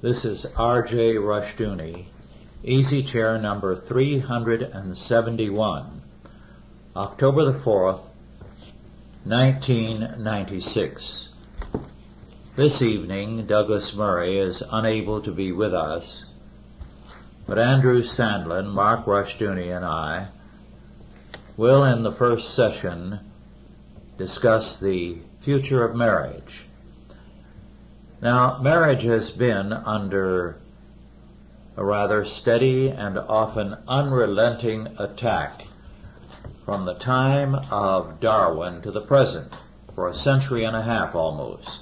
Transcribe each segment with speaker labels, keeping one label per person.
Speaker 1: This is R.J. Rushdoony, Easy Chair number 371, October the 4th, 1996. This evening, Douglas Murray is unable to be with us, but Andrew Sandlin, Mark Rushdoony, and I will, in the first session, discuss the future of marriage. Now, marriage has been under a rather steady and often unrelenting attack from the time of Darwin to the present, for a century and a half almost.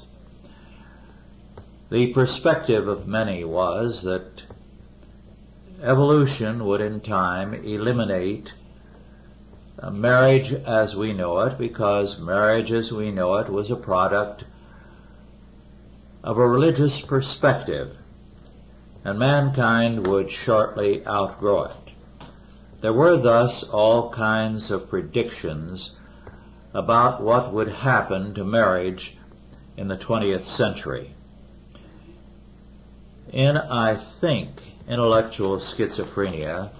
Speaker 1: The perspective of many was that evolution would in time eliminate marriage as we know it, because marriage as we know it was a product of a religious perspective, and mankind would shortly outgrow it. There were thus all kinds of predictions about what would happen to marriage in the 20th century. In, I think, Intellectual Schizophrenia,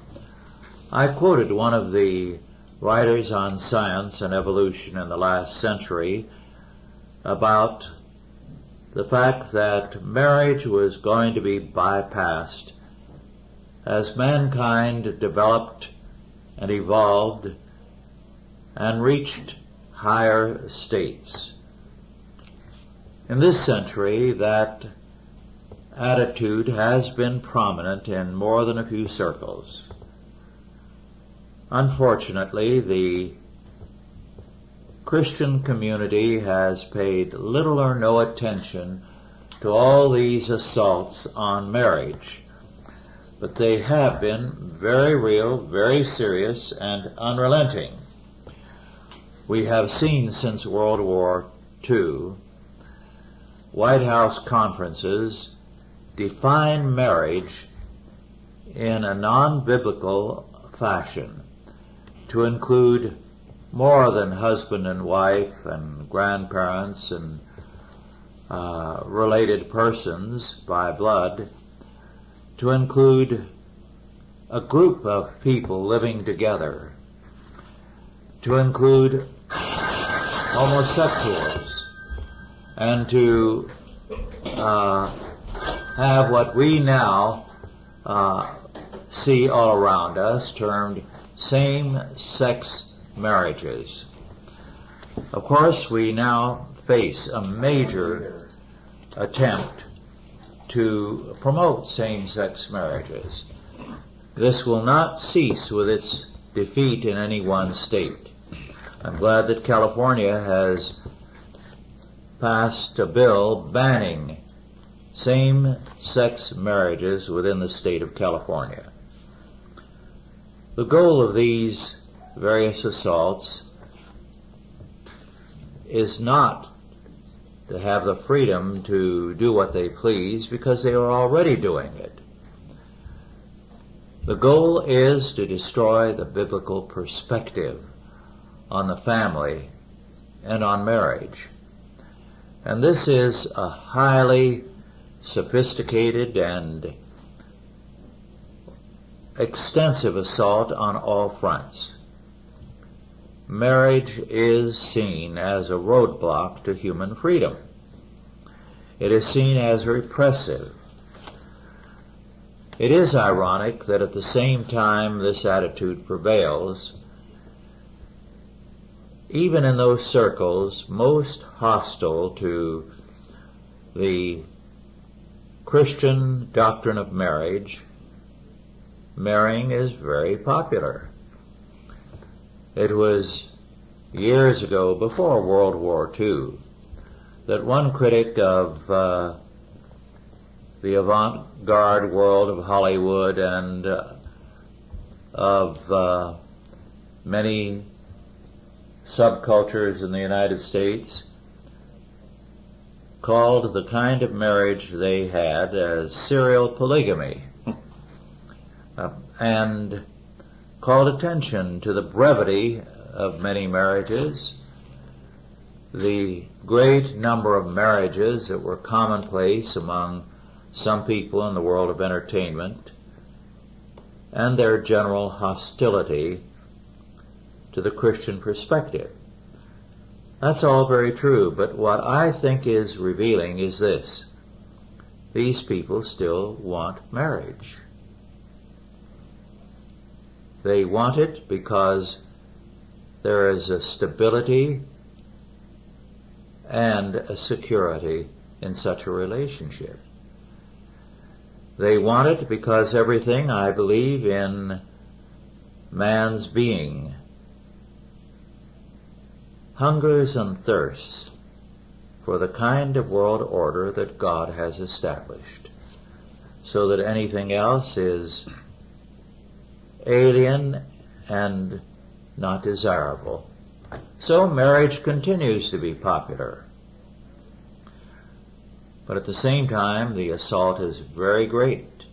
Speaker 1: I quoted one of the writers on science and evolution in the last century about the fact that marriage was going to be bypassed as mankind developed and evolved and reached higher states. In this century, that attitude has been prominent in more than a few circles. Unfortunately, the Christian community has paid little or no attention to all these assaults on marriage, but they have been very real, very serious, and unrelenting. We have seen since World War II White House conferences define marriage in a non-biblical fashion to include more than husband and wife and grandparents and related persons by blood, to include a group of people living together, to include homosexuals, and to have what we now see all around us termed same-sex marriages. Of course, we now face a major attempt to promote same-sex marriages. This will not cease with its defeat in any one state. I'm glad that California has passed a bill banning same-sex marriages within the state of California. The goal of these various assaults is not to have the freedom to do what they please, because they are already doing it. The goal is to destroy the biblical perspective on the family and on marriage. And this is a highly sophisticated and extensive assault on all fronts. Marriage is seen as a roadblock to human freedom. It is seen as repressive. It is ironic that at the same time this attitude prevails, even in those circles most hostile to the Christian doctrine of marriage, marrying is very popular. It was years ago, before World War II, that one critic of the avant-garde world of Hollywood and of many subcultures in the United States called the kind of marriage they had as serial polygamy, and called attention to the brevity of many marriages, the great number of marriages that were commonplace among some people in the world of entertainment, and their general hostility to the Christian perspective. That's all very true, but what I think is revealing is this. These people still want marriage. They want it because there is a stability and a security in such a relationship. They want it because everything, I believe, in man's being hungers and thirsts for the kind of world order that God has established, so that anything else is alien and not desirable. So marriage continues to be popular. But at the same time, the assault is very great.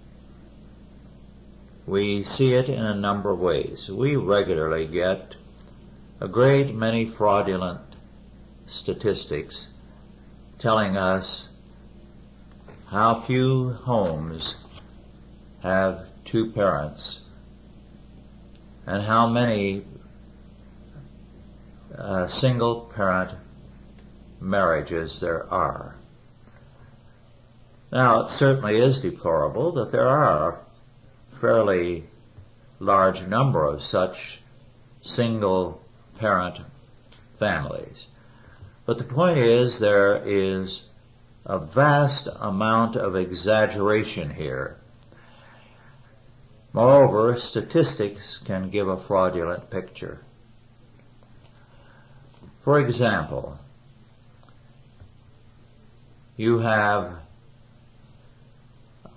Speaker 1: We see it in a number of ways. We regularly get a great many fraudulent statistics telling us how few homes have two parents and how many single-parent marriages there are. Now, it certainly is deplorable that there are a fairly large number of such single-parent families. But the point is, there is a vast amount of exaggeration here. Moreover, statistics can give a fraudulent picture. For example, you have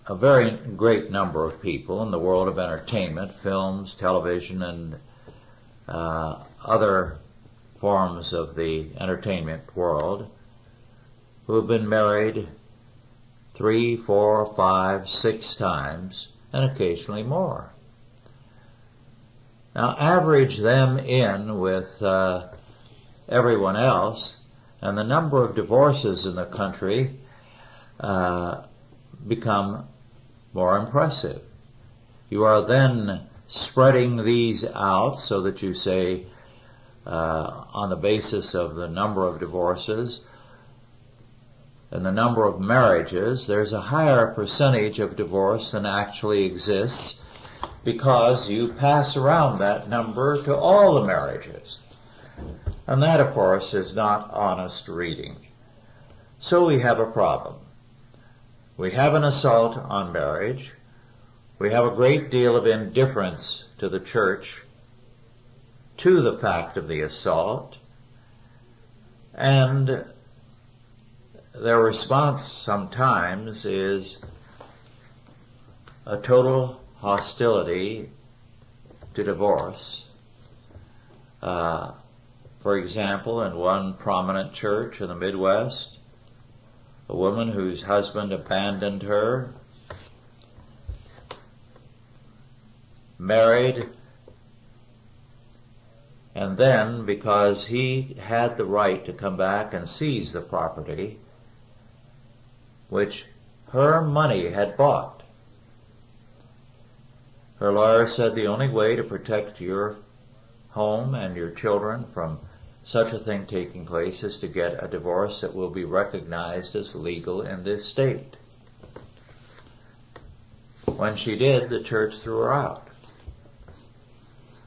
Speaker 1: a very great number of people in the world of entertainment, films, television, and other forms of the entertainment world who have been married 3, 4, 5, 6 times, and occasionally more. Now, average them in with everyone else, and the number of divorces in the country become more impressive. You are then spreading these out so that you say, on the basis of the number of divorces and the number of marriages, there's a higher percentage of divorce than actually exists, because you pass around that number to all the marriages. And that, of course, is not honest reading. So we have a problem. We have an assault on marriage. We have a great deal of indifference to the church to the fact of the assault, and their response sometimes is a total hostility to divorce. For example, in one prominent church in the Midwest, a woman whose husband abandoned her, married, and then, because he had the right to come back and seize the property which her money had bought, her lawyer said the only way to protect your home and your children from such a thing taking place is to get a divorce that will be recognized as legal in this state. When she did, the church threw her out.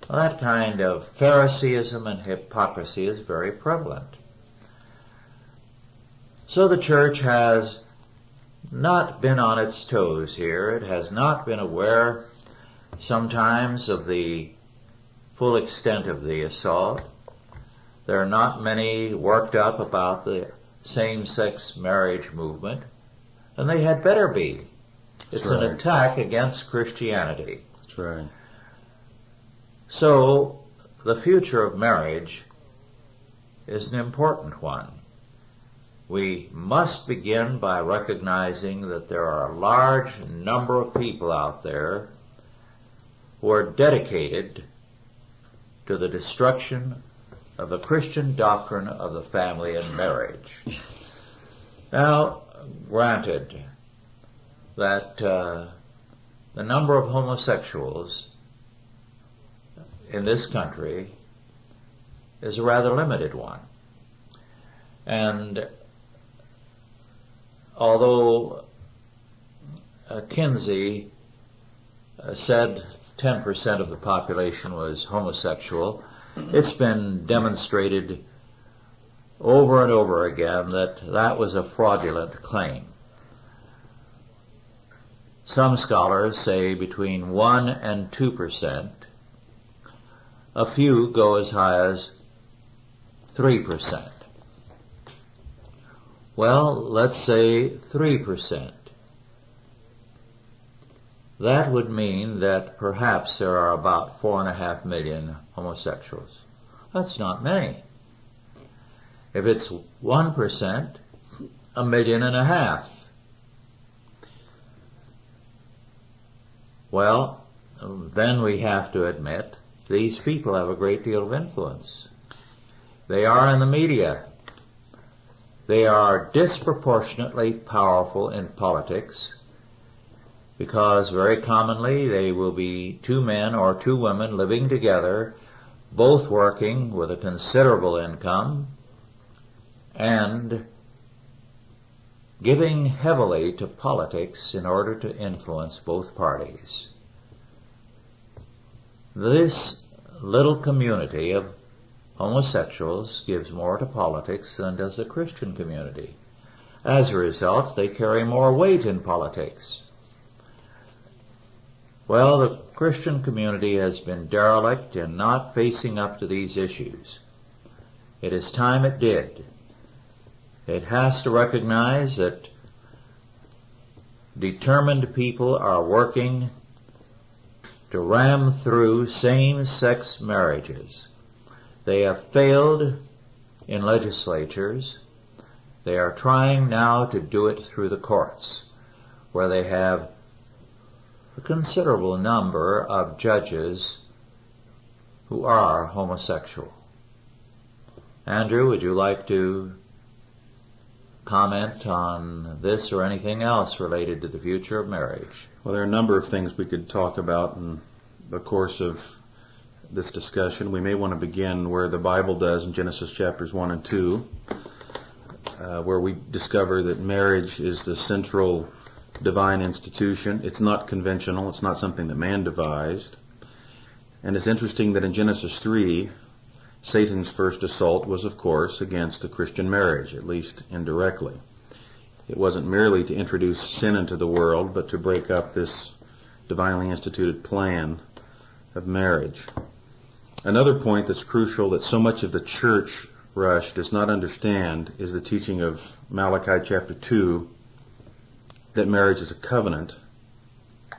Speaker 1: Well, that kind of Phariseeism and hypocrisy is very prevalent. So the church has not been on its toes here. It has not been aware sometimes of the full extent of the assault. There are not many worked up about the same-sex marriage movement, and they had better be. It's an attack against Christianity.
Speaker 2: That's right.
Speaker 1: So the future of marriage is an important one. We must begin by recognizing that there are a large number of people out there who are dedicated to the destruction of the Christian doctrine of the family and marriage. Now, granted, that the number of homosexuals in this country is a rather limited one. And although Kinsey said 10% of the population was homosexual, it's been demonstrated over and over again that that was a fraudulent claim. Some scholars say between 1 and 2%. A few go as high as 3%. Well, let's say 3%. That would mean that perhaps there are about 4.5 million homosexuals. That's not many. If it's 1%, 1.5 million. Well, then we have to admit these people have a great deal of influence. They are in the media. They are disproportionately powerful in politics because very commonly they will be two men or two women living together, both working with a considerable income and giving heavily to politics in order to influence both parties. This little community of homosexuals gives more to politics than does the Christian community. As a result, they carry more weight in politics. Well, the Christian community has been derelict in not facing up to these issues. It is time it did. It has to recognize that determined people are working to ram through same-sex marriages. They have failed in legislatures. They are trying now to do it through the courts, where they have a considerable number of judges who are homosexual. Andrew, would you like to comment on this or anything else related to the future of marriage?
Speaker 2: Well, there are a number of things we could talk about in the course of this discussion. We may want to begin where the Bible does in Genesis chapters 1 and 2, where we discover that marriage is the central divine institution. It's not conventional. It's not something that man devised. And it's interesting that in Genesis 3, Satan's first assault was, of course, against the Christian marriage, at least indirectly. It wasn't merely to introduce sin into the world, but to break up this divinely instituted plan of marriage. Another point that's crucial that so much of the church rush does not understand is the teaching of Malachi chapter 2, that marriage is a covenant,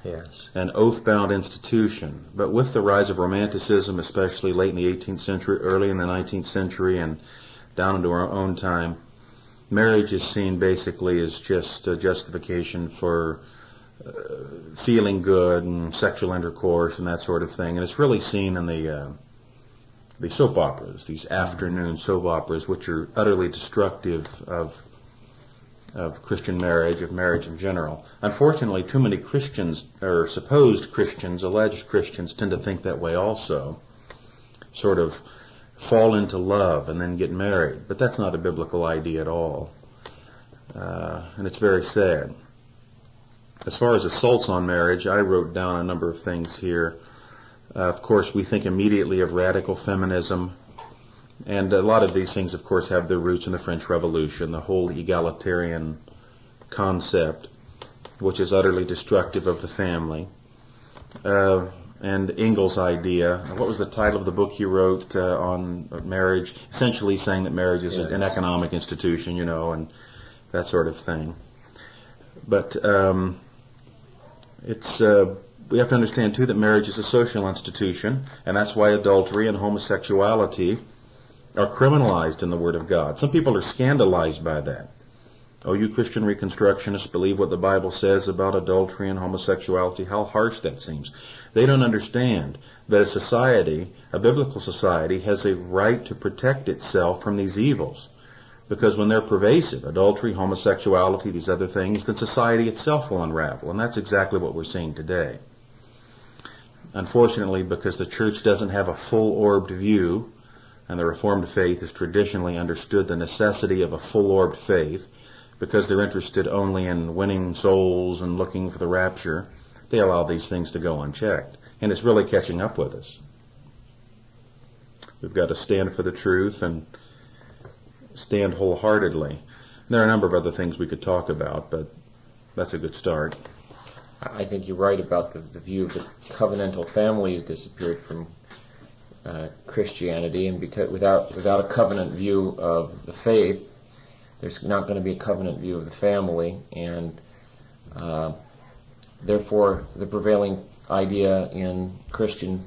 Speaker 1: yes,
Speaker 2: an oath-bound institution. But with the rise of Romanticism, especially late in the 18th century, early in the 19th century, and down into our own time, marriage is seen basically as just a justification for feeling good and sexual intercourse and that sort of thing. And it's really seen in the soap operas, these afternoon soap operas, which are utterly destructive of Christian marriage, of marriage in general. Unfortunately, too many Christians, or supposed Christians, alleged Christians, tend to think that way also. Sort of fall into love and then get married. But that's not a biblical idea at all. And it's very sad. As far as assaults on marriage, I wrote down a number of things here. Of course, we think immediately of radical feminism. And a lot of these things, of course, have their roots in the French Revolution, the whole egalitarian concept, which is utterly destructive of the family. And Engels' idea, what was the title of the book he wrote on marriage? Essentially saying that marriage is an economic institution, you know, and that sort of thing. But we have to understand, too, that marriage is a social institution, and that's why adultery and homosexuality are criminalized in the Word of God. Some people are scandalized by that. Oh, you Christian Reconstructionists believe what the Bible says about adultery and homosexuality. How harsh that seems. They don't understand that a society, a biblical society, has a right to protect itself from these evils. Because when they're pervasive, adultery, homosexuality, these other things, then society itself will unravel. And that's exactly what we're seeing today. Unfortunately, because the church doesn't have a full-orbed view, and the Reformed faith has traditionally understood the necessity of a full-orbed faith, because they're interested only in winning souls and looking for the rapture, they allow these things to go unchecked. And it's really catching up with us. We've got to stand for the truth and stand wholeheartedly. There are a number of other things we could talk about, but that's a good start.
Speaker 3: I think you're right about the view of the covenantal family has disappeared from Christianity, and because without a covenant view of the faith, there's not going to be a covenant view of the family, and therefore the prevailing idea in Christian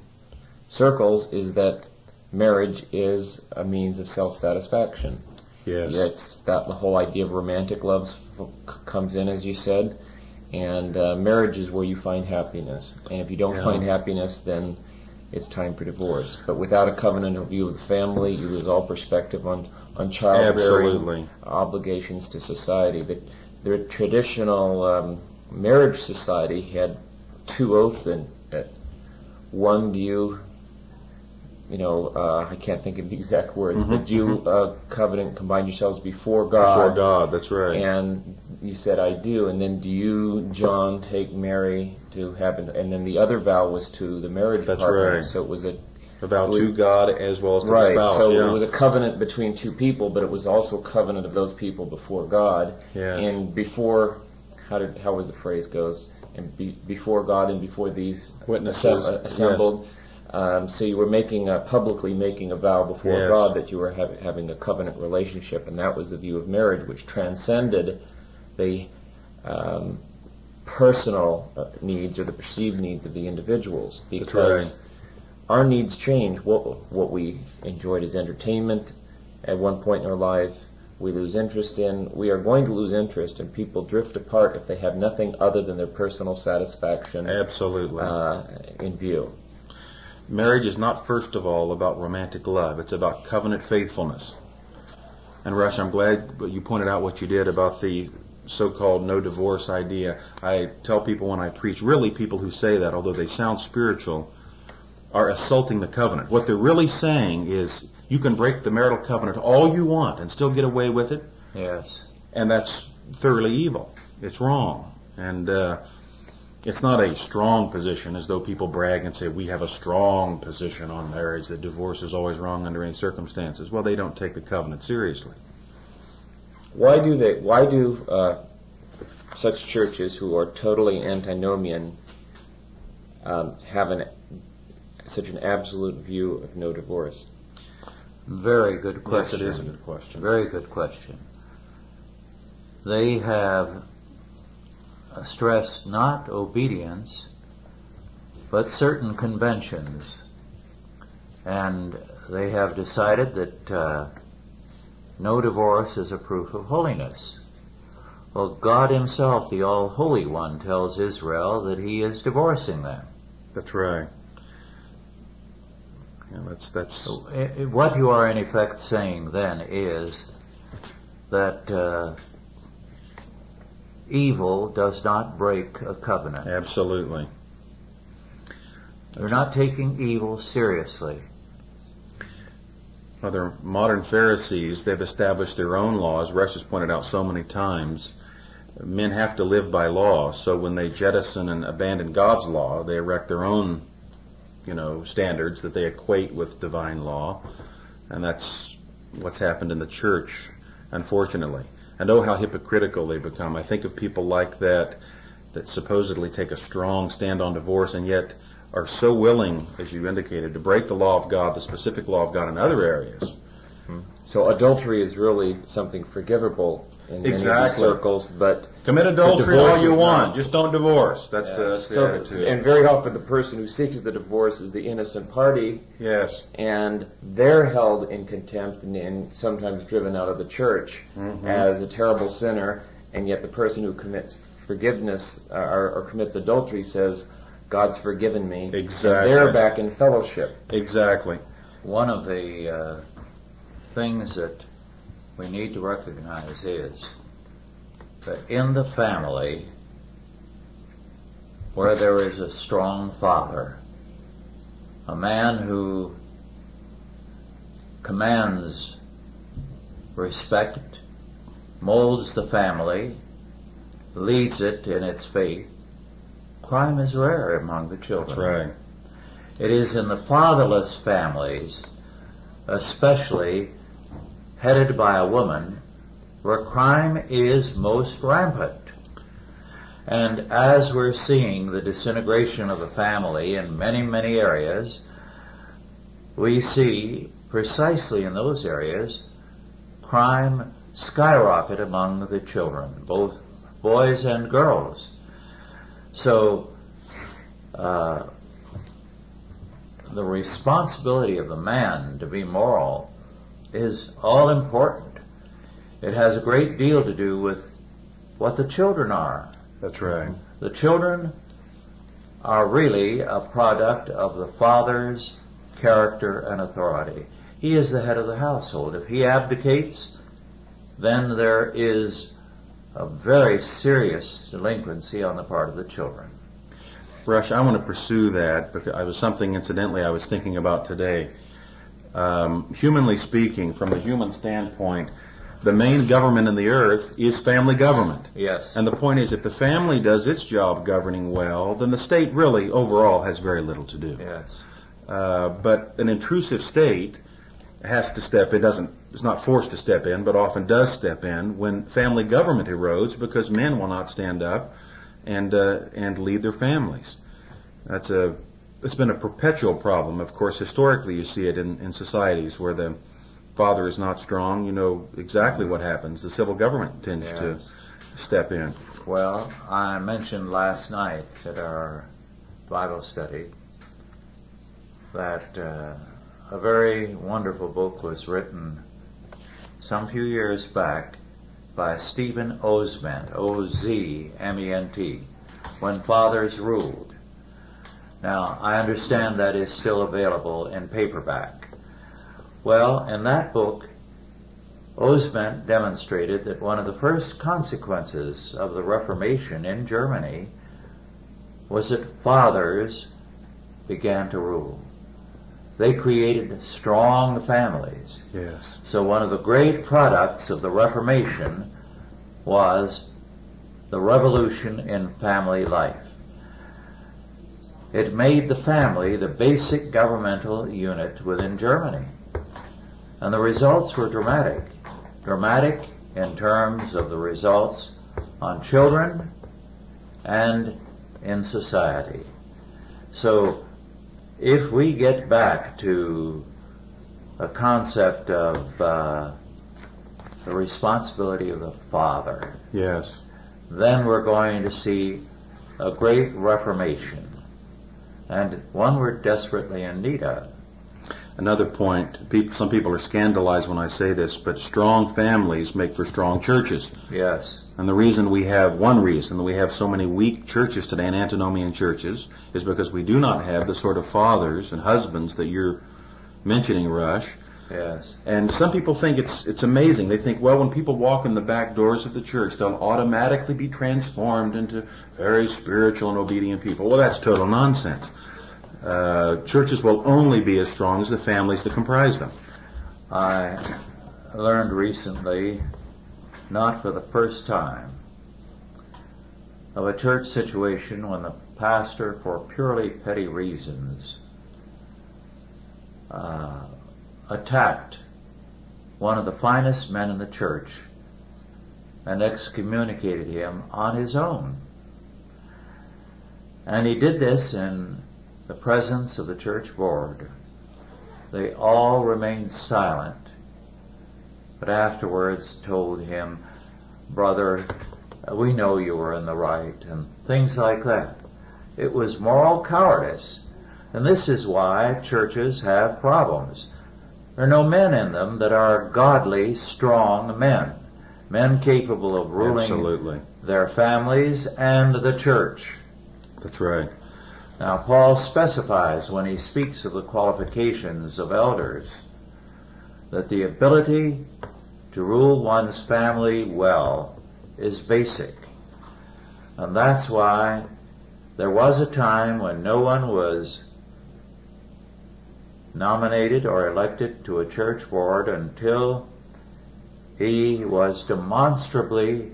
Speaker 3: circles is that marriage is a means of self-satisfaction.
Speaker 2: Yes.
Speaker 3: That's that the whole idea of romantic love comes in, as you said, and marriage is where you find happiness. And if you don't find happiness, then it's time for divorce. But without a covenantal view of the family, you lose all perspective on childbearing, obligations to society. The traditional marriage society had two oaths in it. One, I can't think of the exact words, but you covenant, combine yourselves before God.
Speaker 2: Before God, that's right.
Speaker 3: And you said, I do. And then do you, John, take Mary to heaven? And then the other vow was to the marriage partner.
Speaker 2: Right.
Speaker 3: So it was a
Speaker 2: vow to God as well as to
Speaker 3: right.
Speaker 2: the spouse.
Speaker 3: So it was a covenant between two people, but it was also a covenant of those people before God.
Speaker 2: Yes.
Speaker 3: And before, how was the phrase goes? And before God and before these
Speaker 2: witnesses
Speaker 3: assembled.
Speaker 2: Yes.
Speaker 3: So you were publicly making a vow before God that you were having a covenant relationship, and that was the view of marriage, which transcended the personal needs or the perceived needs of the individuals. Because our needs change. What we enjoyed as entertainment at one point in our life, we lose interest in. We are going to lose interest, and people drift apart if they have nothing other than their personal satisfaction.
Speaker 2: Absolutely.
Speaker 3: In view.
Speaker 2: Marriage is not, first of all, about romantic love. It's about covenant faithfulness. And Rush, I'm glad you pointed out what you did about the so-called no divorce idea. I tell people when I preach, really people who say that, although they sound spiritual, are assaulting the covenant. What they're really saying is you can break the marital covenant all you want and still get away with it.
Speaker 1: Yes.
Speaker 2: And that's thoroughly evil. It's wrong. And it's not a strong position, as though people brag and say, we have a strong position on marriage, that divorce is always wrong under any circumstances. Well, they don't take the covenant seriously.
Speaker 3: Why do such churches who are totally antinomian have such an absolute view of no divorce?
Speaker 1: Very good question.
Speaker 2: Yes, it is a good question.
Speaker 1: Very good question. They have stressed not obedience, but certain conventions. And they have decided that no divorce is a proof of holiness. Well, God himself, the All-Holy One, tells Israel that he is divorcing them.
Speaker 2: That's right. Yeah, that's
Speaker 1: what you are in effect saying then is that evil does not break a covenant.
Speaker 2: Absolutely.
Speaker 1: They're not taking evil seriously.
Speaker 2: Well, they're modern Pharisees. They've established their own laws. Rush has pointed out so many times, men have to live by law. So when they jettison and abandon God's law, they erect their own, standards that they equate with divine law. And that's what's happened in the church, unfortunately. And oh, how hypocritical they become. I think of people like that supposedly take a strong stand on divorce and yet are so willing, as you indicated, to break the law of God, the specific law of God in other areas.
Speaker 3: So adultery is really something forgivable in many of these circles, but
Speaker 2: commit adultery all you want, just don't divorce. That's the attitude.
Speaker 3: And very often the person who seeks the divorce is the innocent party.
Speaker 2: Yes.
Speaker 3: And they're held in contempt and sometimes driven out of the church as a terrible sinner, and yet the person who commits forgiveness or commits adultery says, God's forgiven me.
Speaker 2: Exactly.
Speaker 3: And they're back in fellowship.
Speaker 2: Exactly.
Speaker 1: One of the things that we need to recognize is that in the family where there is a strong father, a man who commands respect, molds the family, leads it in its faith, crime is rare among the children.
Speaker 2: That's right.
Speaker 1: It is in the fatherless families, especially headed by a woman, where crime is most rampant. And as we're seeing the disintegration of the family in many, many areas, we see precisely in those areas crime skyrocket among the children, both boys and girls. So the responsibility of the man to be moral is all important. It has a great deal to do with what the children are.
Speaker 2: That's right.
Speaker 1: The children are really a product of the father's character and authority. He is the head of the household. If he abdicates, then there is a very serious delinquency on the part of the children.
Speaker 2: Rush, I want to pursue that because it was something, incidentally, I was thinking about today. Humanly speaking, from the human standpoint, the main government in the earth is family government.
Speaker 1: Yes.
Speaker 2: And the point is, if the family does its job governing well, then the state really, overall, has very little to do.
Speaker 1: Yes.
Speaker 2: But an intrusive state has to step in, is not forced to step in, but often does step in when family government erodes because men will not stand up and lead their families. It's been a perpetual problem. Of course, historically you see it in societies where the father is not strong. You know exactly what happens. The civil government tends to step in.
Speaker 1: Well, I mentioned last night at our Bible study that a very wonderful book was written some few years back by Stephen Ozment, O-Z-M-E-N-T, When Fathers Ruled. Now, I understand that is still available in paperback. Well, in that book, Ozment demonstrated that one of the first consequences of the Reformation in Germany was that fathers began to rule. They created strong families.
Speaker 2: Yes.
Speaker 1: So one of the great products of the Reformation was the revolution in family life. It made the family the basic governmental unit within Germany. And the results were dramatic. Dramatic in terms of the results on children and in society. So if we get back to a concept of the responsibility of the father,
Speaker 2: Yes.
Speaker 1: then we're going to see a great reformation, and one we're desperately in need of.
Speaker 2: Another point, some people are scandalized when I say this, but strong families make for strong churches.
Speaker 1: Yes.
Speaker 2: And one reason we have so many weak churches today, and antinomian churches, is because we do not have the sort of fathers and husbands that you're mentioning, Rush.
Speaker 1: Yes.
Speaker 2: And some people think it's amazing. They think, well, when people walk in the back doors of the church, they'll automatically be transformed into very spiritual and obedient people. Well, that's total nonsense. Churches will only be as strong as the families that comprise them.
Speaker 1: I learned recently, not for the first time, of a church situation when the pastor, for purely petty reasons, attacked one of the finest men in the church and excommunicated him on his own. And he did this in the presence of the church board. They all remained silent, but afterwards told him, "Brother, we know you were in the right," and things like that. It was moral cowardice. And this is why churches have problems. There are no men in them that are godly, strong men. Men capable of ruling
Speaker 2: Absolutely.
Speaker 1: their families and the church.
Speaker 2: That's right.
Speaker 1: Now, Paul specifies when he speaks of the qualifications of elders that the ability to rule one's family well is basic. And that's why there was a time when no one was nominated or elected to a church board until he was demonstrably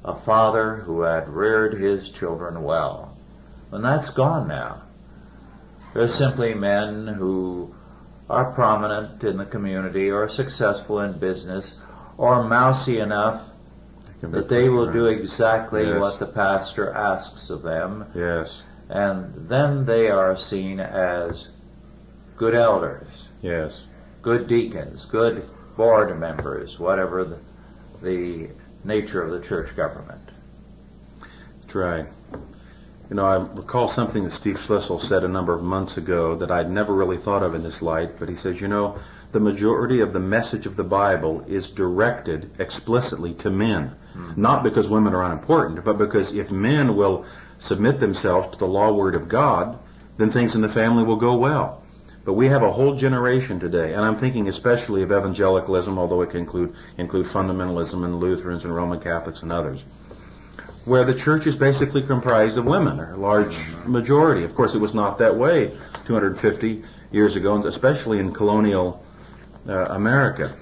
Speaker 1: a father who had reared his children well. And that's gone now. They're simply men who are prominent in the community or successful in business or mousy enough that they will do exactly what the pastor asks of them.
Speaker 2: Yes.
Speaker 1: And then they are seen as good elders.
Speaker 2: Yes.
Speaker 1: Good deacons, good board members, whatever the nature of the church government.
Speaker 2: That's right. You know, I recall something that Steve Schlissel said a number of months ago that I'd never really thought of in this light, but he says, you know, the majority of the message of the Bible is directed explicitly to men. Mm-hmm. Not because women are unimportant, but because if men will submit themselves to the law word of God, then things in the family will go well. But we have a whole generation today, and I'm thinking especially of evangelicalism, although it can include fundamentalism and Lutherans and Roman Catholics and others, where the church is basically comprised of women, or a large majority. Of course, it was not that way 250 years ago, and especially in colonial America.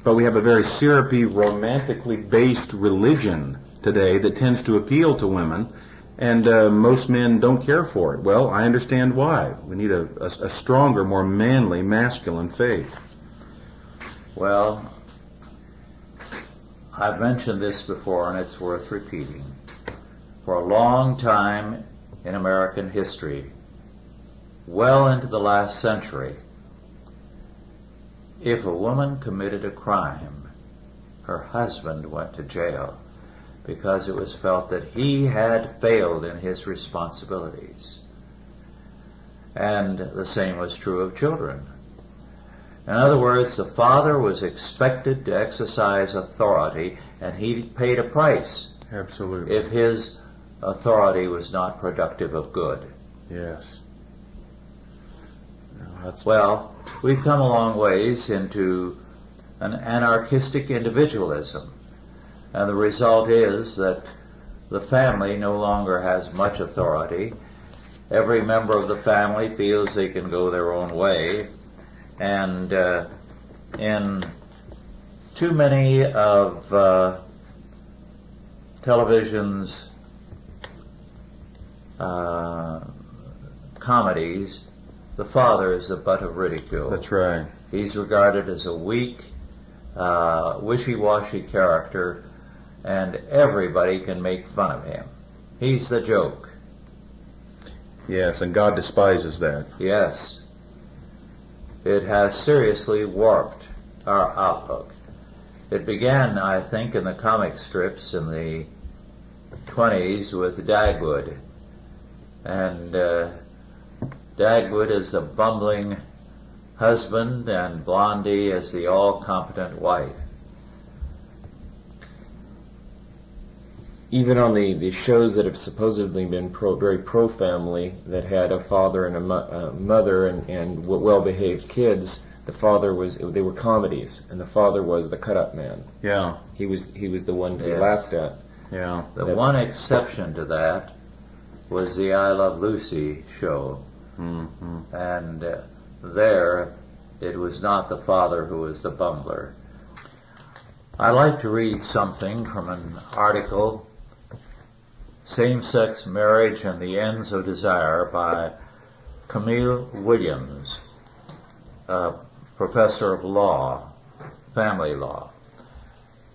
Speaker 2: But we have a very syrupy, romantically based religion today that tends to appeal to women, and most men don't care for it. Well, I understand why. We need a stronger, more manly, masculine faith.
Speaker 1: Well, I've mentioned this before, and it's worth repeating. For a long time in American history, well into the last century, if a woman committed a crime, her husband went to jail because it was felt that he had failed in his responsibilities. And the same was true of children. In other words, the father was expected to exercise authority, and he paid a price.
Speaker 2: Absolutely.
Speaker 1: If his authority was not productive of good.
Speaker 2: Yes.
Speaker 1: Well, we've come a long ways into an anarchistic individualism, and the result is that the family no longer has much authority. Every member of the family feels they can go their own way, and in too many of television's comedies, the father is the butt of ridicule.
Speaker 2: That's right.
Speaker 1: He's regarded as a weak, wishy-washy character, and everybody can make fun of him. He's the joke.
Speaker 2: Yes, and God despises that.
Speaker 1: Yes. It has seriously warped our outlook. It began, I think, in the comic strips in the 20s with Dagwood. And Dagwood as the bumbling husband and Blondie as the all-competent wife.
Speaker 3: Even on the shows that have supposedly been very pro-family, that had a father and a mother and well-behaved kids, they were comedies, and the father was the cut-up man.
Speaker 2: Yeah.
Speaker 3: He was the one to be laughed at.
Speaker 2: Yeah.
Speaker 1: The one exception to that was the I Love Lucy show.
Speaker 2: Mm-hmm.
Speaker 1: And there, it was not the father who was the bumbler. I like to read something from an article, Same-Sex Marriage and the Ends of Desire, by Camille Williams, a professor of law, family law.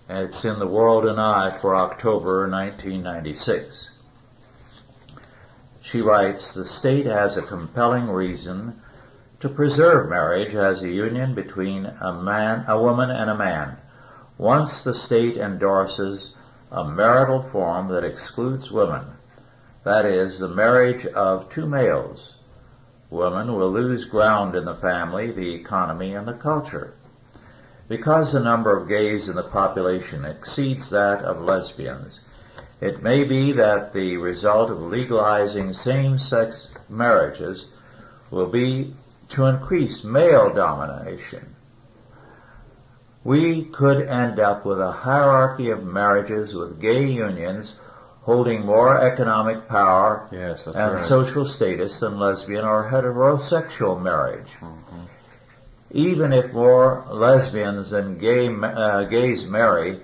Speaker 1: And it's in The World and I for October 1996. She writes, the state has a compelling reason to preserve marriage as a union between a woman and a man. Once the state endorses a marital form that excludes women, that is, the marriage of two males, women will lose ground in the family, the economy, and the culture. Because the number of gays in the population exceeds that of lesbians, it may be that the result of legalizing same-sex marriages will be to increase male domination. we could end up with a hierarchy of marriages with gay unions holding more economic power
Speaker 2: Yes, that's
Speaker 1: and
Speaker 2: right.
Speaker 1: social status than lesbian or heterosexual marriage.
Speaker 2: Mhm.
Speaker 1: Even if more lesbians than gays marry,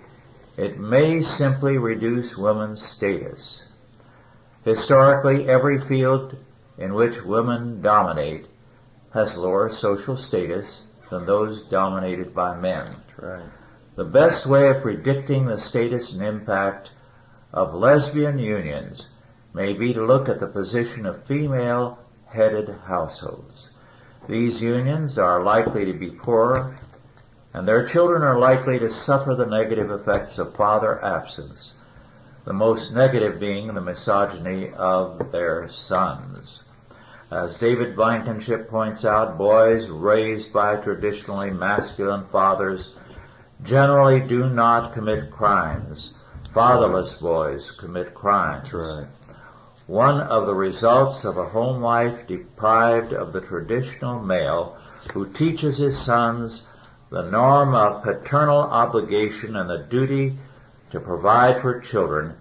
Speaker 1: it may simply reduce women's status. Historically, every field in which women dominate has lower social status than those dominated by men.
Speaker 2: That's right.
Speaker 1: The best way of predicting the status and impact of lesbian unions may be to look at the position of female-headed households. These unions are likely to be poorer, and their children are likely to suffer the negative effects of father absence, the most negative being the misogyny of their sons. As David Blankenship points out, boys raised by traditionally masculine fathers generally do not commit crimes. Fatherless boys commit crimes.
Speaker 2: That's right.
Speaker 1: One of the results of a home life deprived of the traditional male who teaches his sons the norm of paternal obligation and the duty to provide for children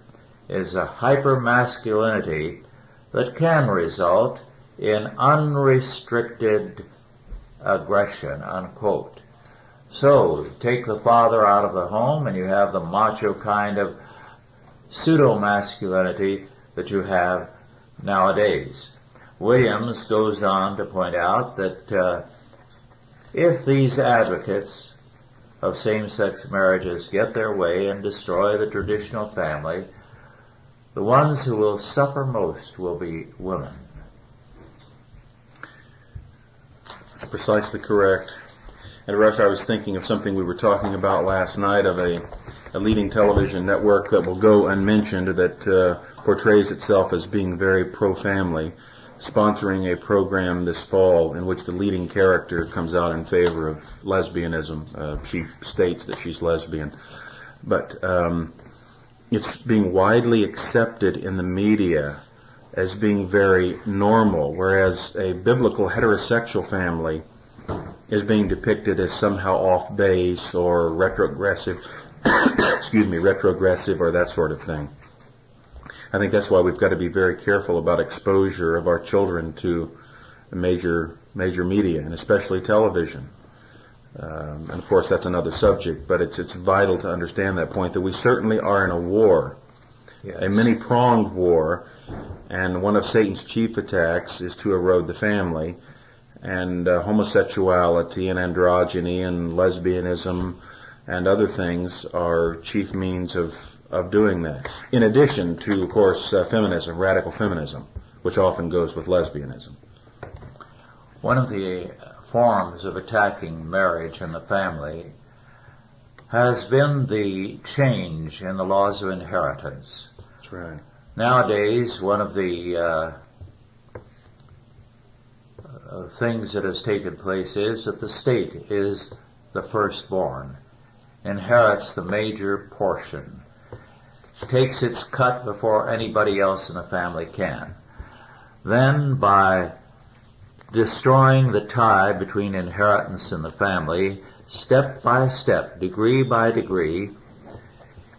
Speaker 1: is a hypermasculinity that can result in unrestricted aggression, unquote. So, take the father out of the home and you have the macho kind of pseudo-masculinity that you have nowadays. Williams goes on to point out that if these advocates of same-sex marriages get their way and destroy the traditional family, the ones who will suffer most will be women.
Speaker 2: That's precisely correct. And Russ, I was thinking of something we were talking about last night of a leading television network that will go unmentioned that portrays itself as being very pro-family, sponsoring a program this fall in which the leading character comes out in favor of lesbianism. She states that she's lesbian. But it's being widely accepted in the media as being very normal, whereas a biblical heterosexual family is being depicted as somehow off base or retrogressive, retrogressive or that sort of thing. I think that's why we've got to be very careful about exposure of our children to major media, and especially television. And of course that's another subject, but it's vital to understand that point, that we certainly are in a war,
Speaker 1: Yes.
Speaker 2: a many-pronged war, and one of Satan's chief attacks is to erode the family, and homosexuality and androgyny and lesbianism and other things are chief means of doing that. In addition to, of course, feminism, radical feminism, which often goes with lesbianism.
Speaker 1: One of the forms of attacking marriage and the family has been the change in the laws of inheritance.
Speaker 2: That's right.
Speaker 1: Nowadays, one of the things that has taken place is that the state is the firstborn, inherits the major portion, takes its cut before anybody else in the family can. Then, by destroying the tie between inheritance and the family, step by step, degree by degree,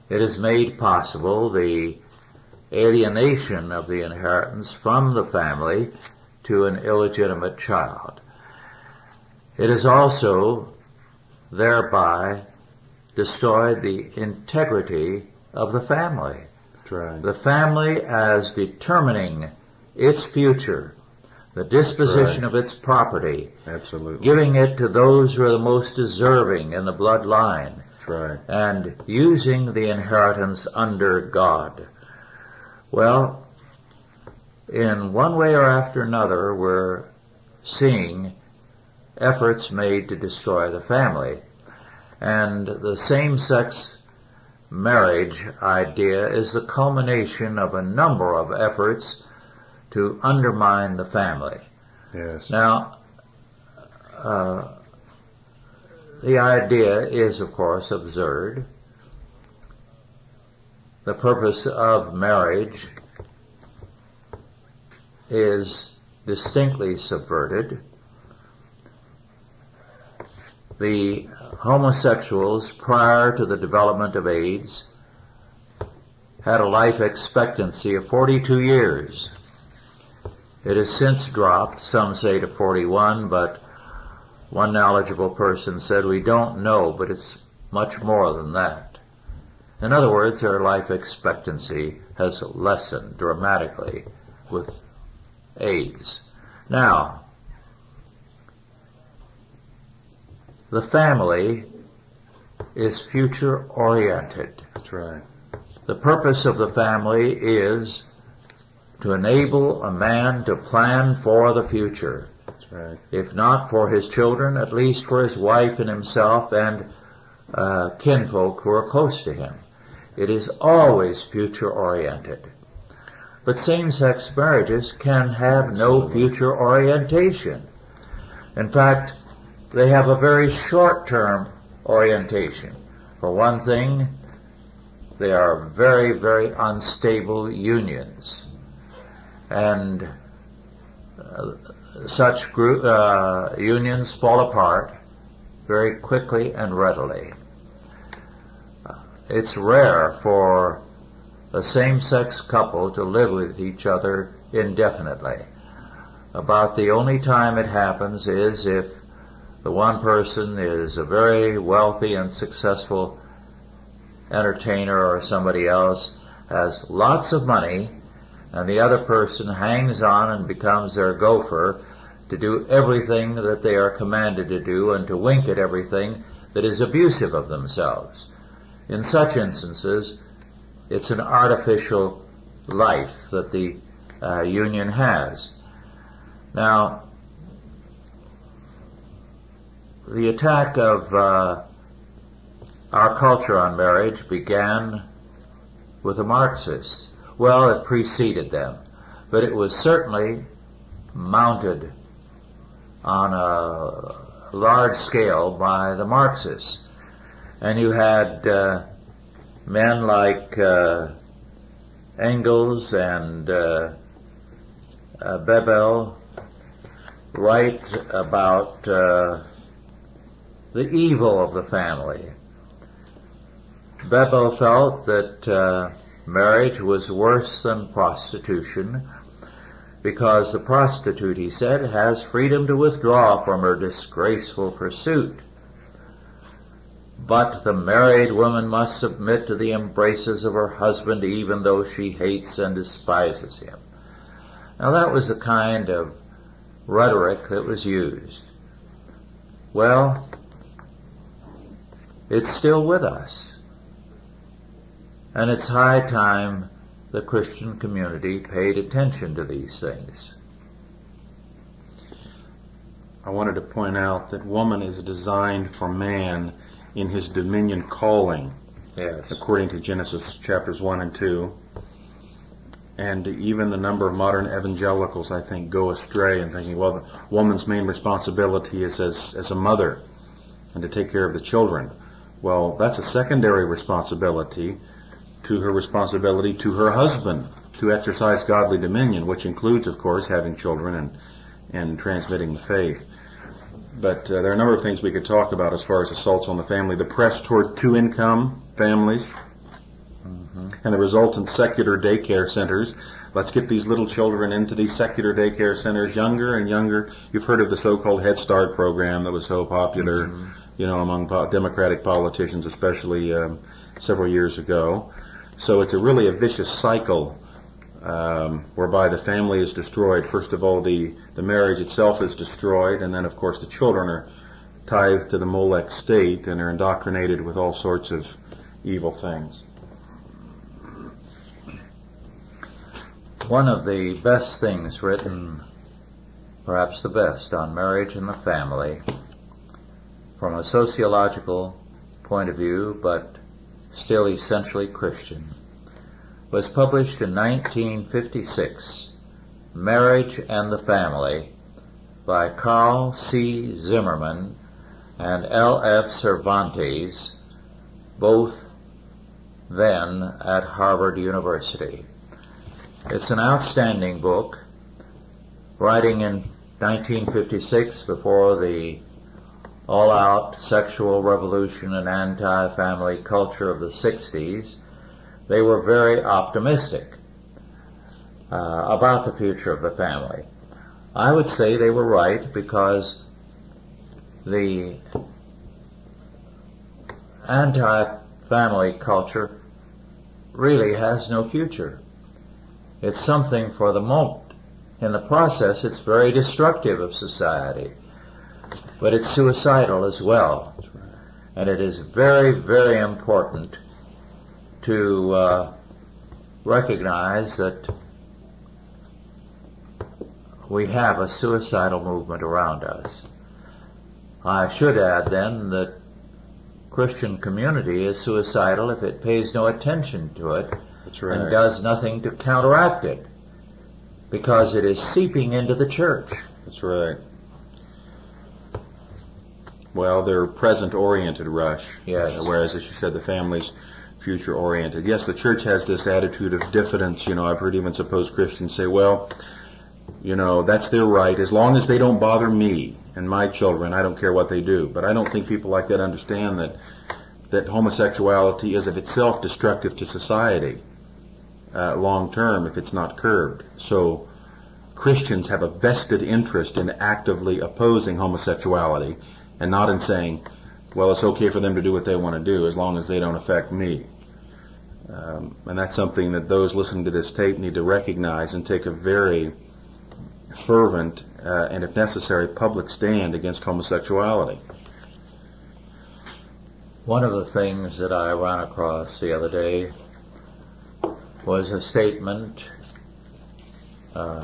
Speaker 1: it has made possible the alienation of the inheritance from the family to an illegitimate child. It has also thereby destroyed the integrity of the family.
Speaker 2: That's right.
Speaker 1: The family as determining its future, the disposition of its property,
Speaker 2: Absolutely.
Speaker 1: giving it to those who are the most deserving in the bloodline,
Speaker 2: That's right.
Speaker 1: and using the inheritance under God. Well, in one way or after another, we're seeing efforts made to destroy the family. And the same-sex marriage idea is the culmination of a number of efforts to undermine the family.
Speaker 2: Yes.
Speaker 1: Now, the idea is, of course, absurd. The purpose of marriage is distinctly subverted. the homosexuals prior to the development of AIDS had a life expectancy of 42 years. It has since dropped, some say to 41, but one knowledgeable person said, we don't know, but it's much more than that. In other words, their life expectancy has lessened dramatically with AIDS. Now, the family is future-oriented.
Speaker 2: That's right.
Speaker 1: The purpose of the family is to enable a man to plan for the future.
Speaker 2: That's right.
Speaker 1: If not for his children, at least for his wife and himself and kinfolk who are close to him. It is always future-oriented. But same-sex marriages can have no future orientation. In fact, they have a very short-term orientation. For one thing, they are very, very unstable unions. And such unions fall apart very quickly and readily. It's rare for a same-sex couple to live with each other indefinitely. About the only time it happens is if the one person is a very wealthy and successful entertainer or somebody else has lots of money, and the other person hangs on and becomes their gopher to do everything that they are commanded to do and to wink at everything that is abusive of themselves. In such instances, it's an artificial life that the union has. Now, the attack of our culture on marriage began with the Marxists. Well, it preceded them, but it was certainly mounted on a large scale by the Marxists. And you had men like Engels and Bebel write about the evil of the family. Bebel felt that marriage was worse than prostitution because the prostitute, he said, has freedom to withdraw from her disgraceful pursuit. But the married woman must submit to the embraces of her husband even though she hates and despises him. Now that was the kind of rhetoric that was used. Well, it's still with us. And it's high time the Christian community paid attention to these things.
Speaker 2: I wanted to point out that woman is designed for man in his dominion calling,
Speaker 1: Yes.
Speaker 2: according to Genesis chapters 1 and 2. And even the number of modern evangelicals, I think, go astray in thinking, well, the woman's main responsibility is as a mother and to take care of the children. Well, that's a secondary responsibility to her responsibility to her husband to exercise godly dominion, which includes, of course, having children and transmitting the faith. But there are a number of things we could talk about as far as assaults on the family. The press toward two-income families and the resultant secular daycare centers. Let's get these little children into these secular daycare centers younger and younger. You've heard of the so-called Head Start program that was so popular, among Democratic politicians, especially several years ago. So it's really a vicious cycle whereby the family is destroyed. First of all, the marriage itself is destroyed, and then, of course, the children are tithed to the Molech state and are indoctrinated with all sorts of evil things.
Speaker 1: One of the best things written, perhaps the best, on marriage and the family, from a sociological point of view, but still essentially Christian, was published in 1956, Marriage and the Family, by Carl C. Zimmerman and L. F. Cervantes, both then at Harvard University. It's an outstanding book, writing in 1956 before the all-out sexual revolution and anti-family culture of the 60s, they were very optimistic about the future of the family. I would say they were right, because the anti-family culture really has no future. It's something for the moment. In the process, it's very destructive of society, but it's suicidal as well. And it is very, very important to recognize that we have a suicidal movement around us. I should add then that Christian community is suicidal if it pays no attention to it.
Speaker 2: That's right.
Speaker 1: And does nothing to counteract it, because it is seeping into the church.
Speaker 2: That's right. Well, they're present-oriented, Rush.
Speaker 1: Yes.
Speaker 2: Whereas, as you said, the family's future-oriented. Yes, the church has this attitude of diffidence. I've heard even supposed Christians say, well, that's their right. As long as they don't bother me and my children, I don't care what they do. But I don't think people like that understand that homosexuality is of itself destructive to society long term if it's not curbed. So Christians have a vested interest in actively opposing homosexuality, and not in saying, well, it's okay for them to do what they want to do as long as they don't affect me. And that's something that those listening to this tape need to recognize and take a very fervent and, if necessary, public stand against homosexuality.
Speaker 1: One of the things that I ran across the other day was a statement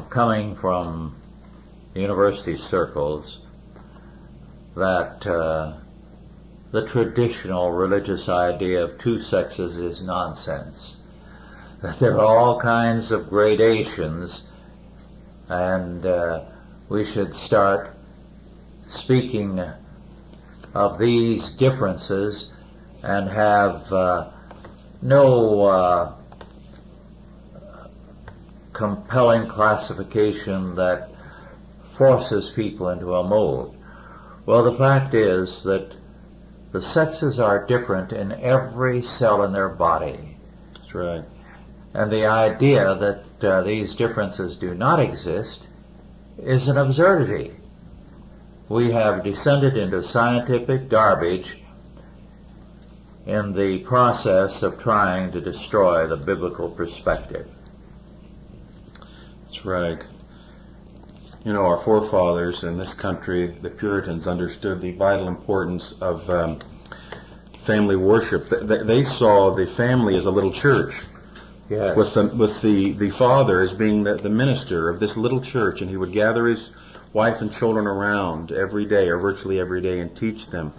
Speaker 1: coming from university circles that the traditional religious idea of two sexes is nonsense, that there are all kinds of gradations, and we should start speaking of these differences and have no compelling classification that forces people into a mold. Well, the fact is that the sexes are different in every cell in their body.
Speaker 2: That's right.
Speaker 1: And the idea that these differences do not exist is an absurdity. We have descended into scientific garbage in the process of trying to destroy the biblical perspective.
Speaker 2: That's right. Our forefathers in this country, the Puritans, understood the vital importance of family worship. They saw the family as a little church.
Speaker 1: Yes.
Speaker 2: With the father as being the minister of this little church, and he would gather his wife and children around every day, or virtually every day, and teach them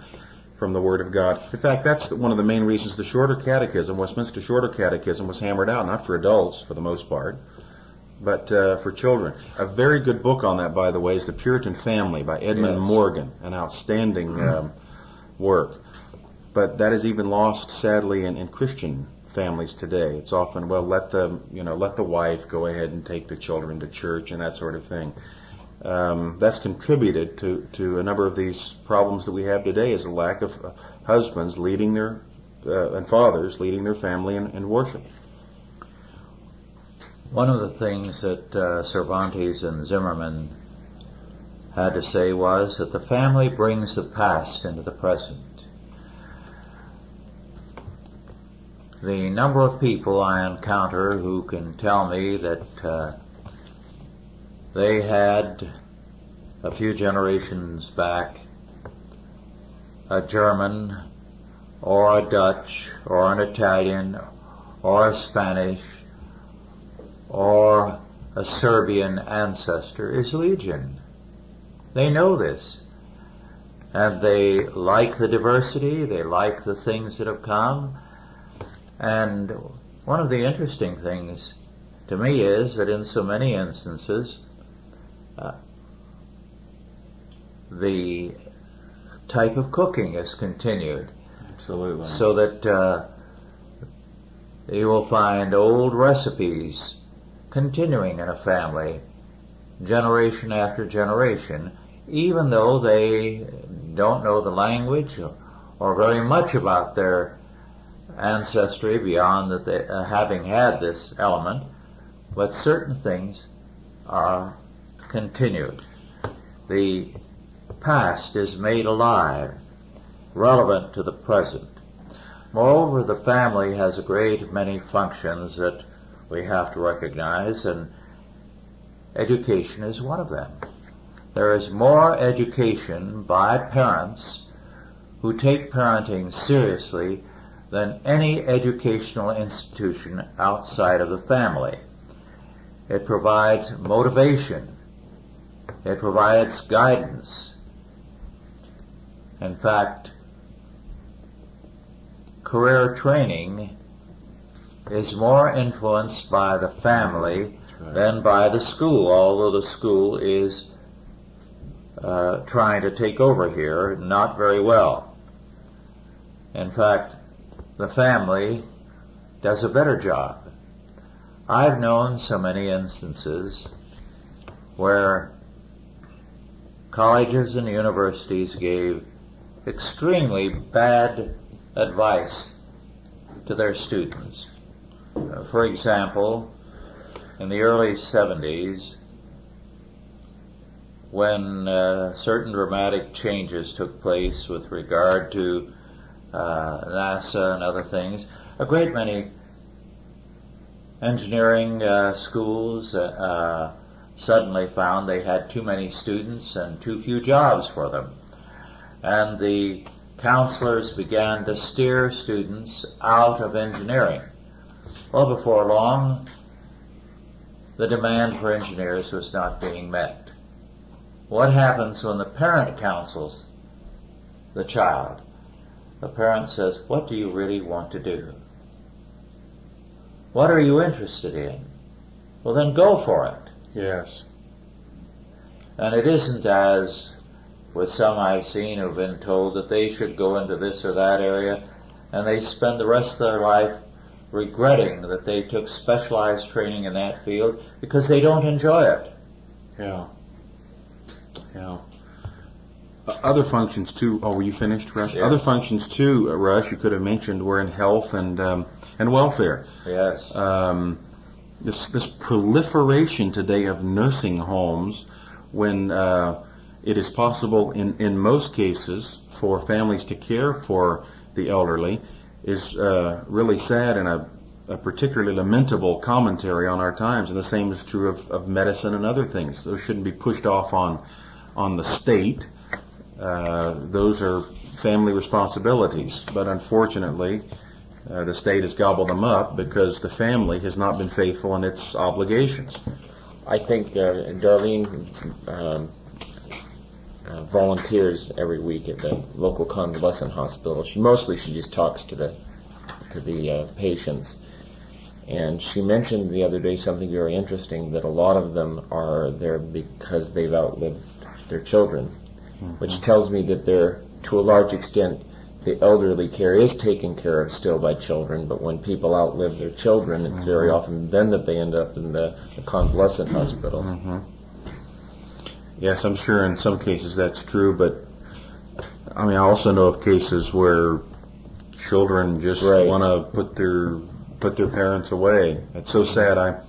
Speaker 2: from the Word of God. In fact, that's one of the main reasons the Shorter Catechism, Westminster Shorter Catechism, was hammered out, not for adults for the most part, but for children. A very good book on that, by the way, is The Puritan Family by Edmund Morgan, an outstanding work. But that is even lost, sadly, in Christian families today. It's often, well, let the wife go ahead and take the children to church and that sort of thing. That's contributed to a number of these problems that we have today, is a lack of husbands leading their and fathers leading their family in worship.
Speaker 1: One of the things that Cervantes and Zimmerman had to say was that the family brings the past into the present. The number of people I encounter who can tell me that they had, a few generations back, a German or a Dutch or an Italian or a Spanish or a Serbian ancestor is legion. They know this. And they like the diversity, they like the things that have come. And one of the interesting things to me is that in so many instances, the type of cooking is continued.
Speaker 2: Absolutely.
Speaker 1: So that you will find old recipes continuing in a family, generation after generation, even though they don't know the language or very much about their ancestry beyond that they, having had this element, but certain things are continued. The past is made alive, relevant to the present. Moreover, the family has a great many functions that we have to recognize, and education is one of them. There is more education by parents who take parenting seriously than any educational institution outside of the family. It provides motivation. It provides guidance. In fact, career training is more influenced by the family than by the school, although the school is trying to take over here, not very well. In fact, the family does a better job. I've known so many instances where colleges and universities gave extremely bad advice to their students. For example, in the early 70s, when certain dramatic changes took place with regard to NASA and other things, a great many engineering schools suddenly found they had too many students and too few jobs for them. And the counselors began to steer students out of engineering. Well, before long, the demand for engineers was not being met. What happens when the parent counsels the child? The parent says, "What do you really want to do? What are you interested in? Well, then go for it."
Speaker 2: Yes.
Speaker 1: And it isn't as with some I've seen who've been told that they should go into this or that area, and they spend the rest of their life regretting that they took specialized training in that field because they don't enjoy it.
Speaker 2: Yeah. Yeah. Other functions too. Oh, were you finished, Rush?
Speaker 1: Yeah.
Speaker 2: Other functions too, Rush, you could have mentioned were in health and welfare.
Speaker 1: Yes.
Speaker 2: This proliferation today of nursing homes, when it is possible in most cases for families to care for the elderly, is really sad and a particularly lamentable commentary on our times. And the same is true of medicine and other things. Those shouldn't be pushed off on the state. Those are family responsibilities. But unfortunately, the state has gobbled them up because the family has not been faithful in its obligations.
Speaker 3: I think Darlene volunteers every week at the local convalescent hospital. She just talks to the patients. And she mentioned the other day something very interesting, that a lot of them are there because they've outlived their children, which tells me that they're, to a large extent, the elderly care is taken care of still by children, but when people outlive their children, it's very often then that they end up in the convalescent hospitals.
Speaker 2: Yes, I'm sure in some cases that's true, but I mean, I also know of cases where children just want to put their parents away. It's so sad.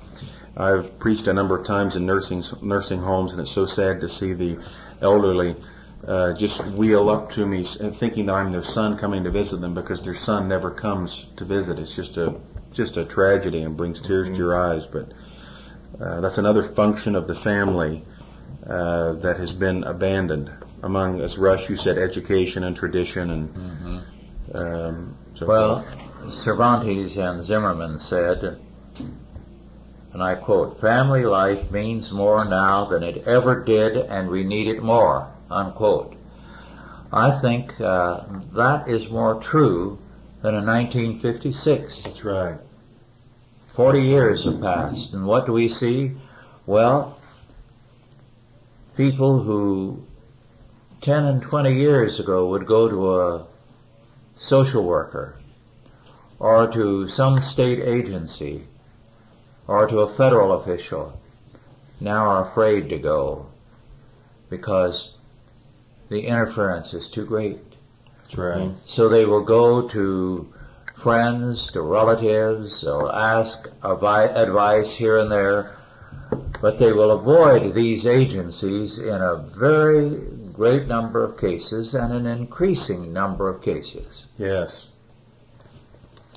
Speaker 2: I've preached a number of times in nursing homes, and it's so sad to see the elderly just wheel up to me thinking that I'm their son coming to visit them, because their son never comes to visit. It's just a tragedy and brings tears to your eyes. But that's another function of the family that has been abandoned. Among, as Rush, you said, education and tradition and so
Speaker 1: well,
Speaker 2: forth.
Speaker 1: Cervantes and Zimmerman said, and I quote, "Family life means more now than it ever did, and we need it more," unquote. I think that is more true than in 1956.
Speaker 2: That's right.
Speaker 1: 40 years have passed, and what do we see? Well, people who 10 and 20 years ago would go to a social worker or to some state agency or to a federal official now are afraid to go because the interference is too great.
Speaker 2: That's right.
Speaker 1: So they will go to friends, to relatives, they'll ask advice here and there, but they will avoid these agencies in a very great number of cases and an increasing number of cases.
Speaker 2: Yes.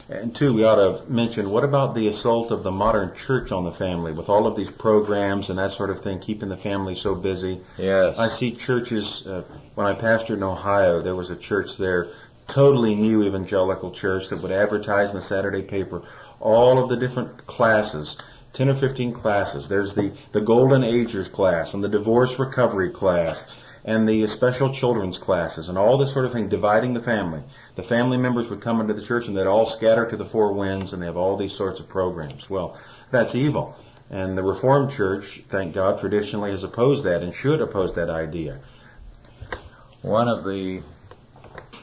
Speaker 2: And two, we ought to mention, what about the assault of the modern church on the family with all of these programs and that sort of thing, keeping the family so busy?
Speaker 1: Yes.
Speaker 2: I see churches, when I pastored in Ohio, there was a church there, totally new evangelical church that would advertise in the Saturday paper all of the different classes, 10 or 15 classes. There's the Golden Agers class and the Divorce Recovery class and the special children's classes and all this sort of thing, dividing the family. The family members would come into the church and they'd all scatter to the four winds and they have all these sorts of programs. Well, that's evil. And the Reformed Church, thank God, traditionally has opposed that and should oppose that idea.
Speaker 1: One of the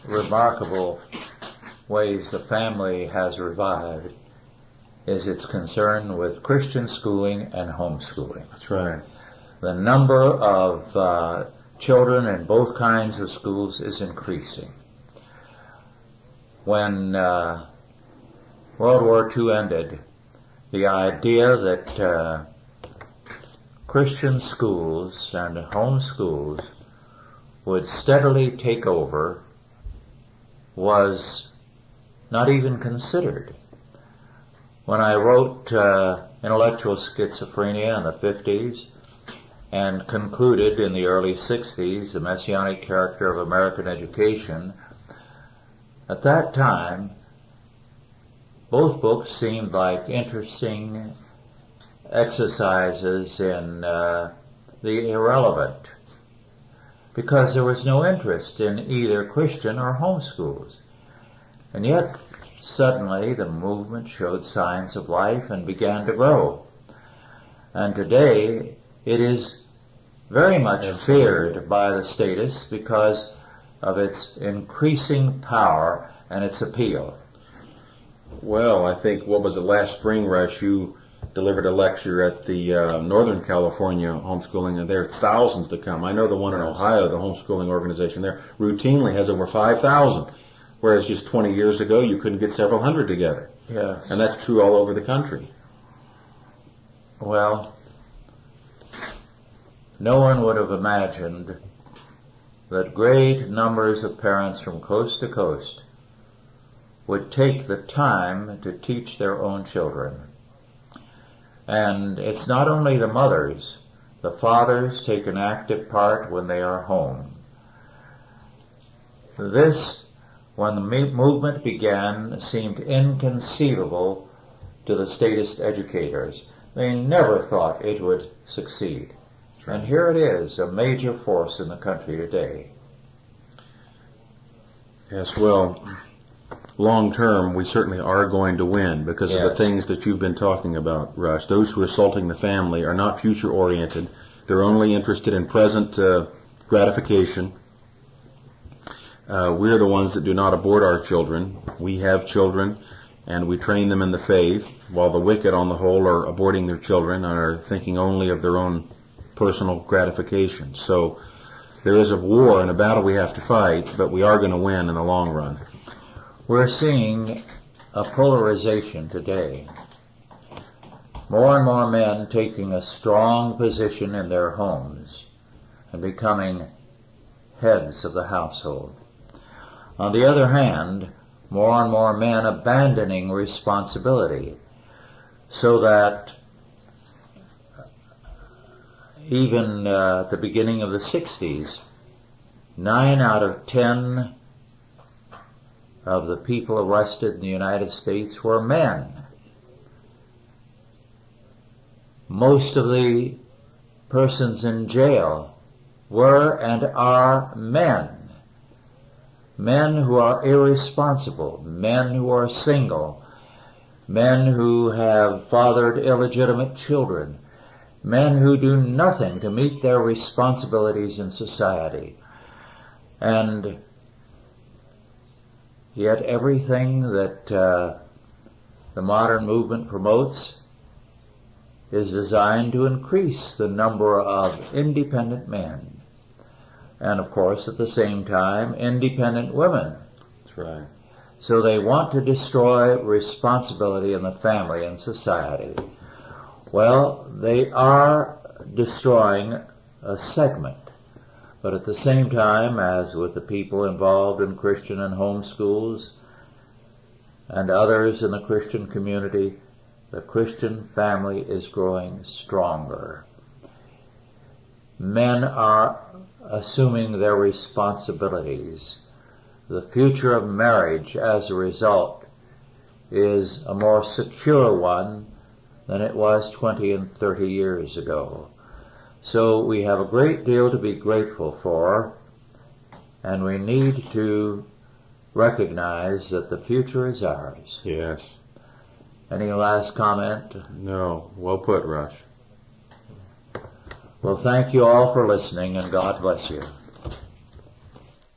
Speaker 1: remarkable ways the family has revived is its concern with Christian schooling and homeschooling.
Speaker 2: That's right.
Speaker 1: The number of children in both kinds of schools is increasing. When World War II ended, the idea that Christian schools and home schools would steadily take over was not even considered. When I wrote Intellectual Schizophrenia in the 50s and concluded in the early 60s The Messianic Character of American Education, at that time both books seemed like interesting exercises in the irrelevant, because there was no interest in either Christian or home schools. And yet, suddenly, the movement showed signs of life and began to grow. And today, it is very much feared by the statists because of its increasing power and its appeal.
Speaker 2: Well, I think, what was it, last spring, Rush, you delivered a lecture at the Northern California homeschooling, and there are thousands to come. I know the one in Ohio, the homeschooling organization there, routinely has over 5,000, whereas just 20 years ago you couldn't get several hundred together.
Speaker 1: Yes.
Speaker 2: And that's true all over the country.
Speaker 1: Well, no one would have imagined that great numbers of parents from coast to coast would take the time to teach their own children. And it's not only the mothers, the fathers take an active part when they are home. This, when the movement began, seemed inconceivable to the statist educators. They never thought it would succeed. And here it is, a major force in the country today.
Speaker 2: Yes, well, long term, we certainly are going to win because of the things that you've been talking about, Rush. Those who are assaulting the family are not future-oriented. They're only interested in present gratification. We're the ones that do not abort our children. We have children, and we train them in the faith, while the wicked, on the whole, are aborting their children and are thinking only of their own personal gratification. So there is a war and a battle we have to fight, but we are going to win in the long run.
Speaker 1: We're seeing a polarization today. More and more men taking a strong position in their homes and becoming heads of the household. On the other hand, more and more men abandoning responsibility, so that even at the beginning of the 60s, 9 out of 10 of the people arrested in the United States were men. Most of the persons in jail were and are men. Men who are irresponsible, men who are single, men who have fathered illegitimate children, men who do nothing to meet their responsibilities in society. And yet everything that the modern movement promotes is designed to increase the number of independent men. and of course at the same time independent women.
Speaker 2: That's right.
Speaker 1: So they want to destroy responsibility in the family and society. Well, they are destroying a segment. But at the same time, as with the people involved in Christian and home schools and others in the Christian community, the Christian family is growing stronger. Men are assuming their responsibilities. The future of marriage, as a result, is a more secure one than it was 20 and 30 years ago. So we have a great deal to be grateful for, and we need to recognize that the future is ours.
Speaker 2: Yes.
Speaker 1: Any last comment?
Speaker 2: No. Well put, Rush.
Speaker 1: Well, thank you all for listening, and God bless you.